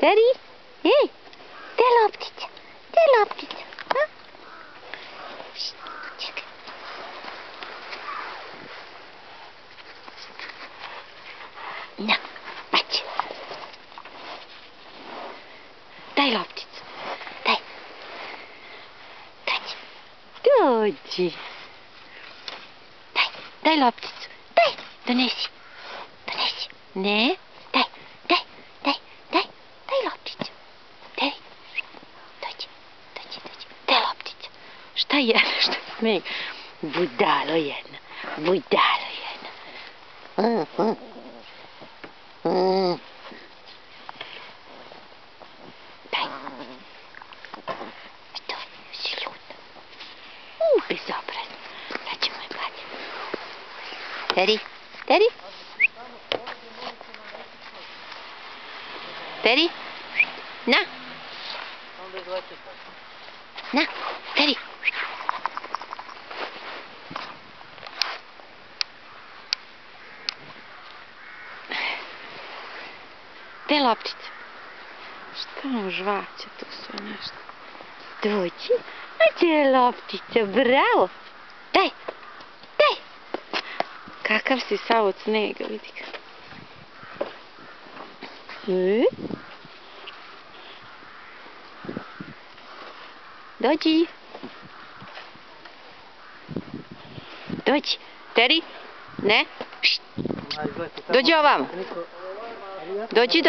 Teri? Ej, gdje je loptica? Gdje je loptica? A? Št, čekaj. Na, baci. Daj lopticu. Daj. Dođi. Daj lopticu. Daj, donesi. Donesi. Ne, daj lopticu. Teri, dođi. Daj lopticu. Šta je, šta smej? Budalo jedna. Daj. Što, si luda? Bezobrazno. Sad ćemo je baciti. Teri? Teri? Na! Na, Teri! Gdje je loptica? Šta on žvaće tu sve nešto? Dođi. A gdje je loptica? Bravo! Daj! Kakav si sav od snega, vidi ga. Dođi. Teri? Ne? Dođi ovam. Dođi.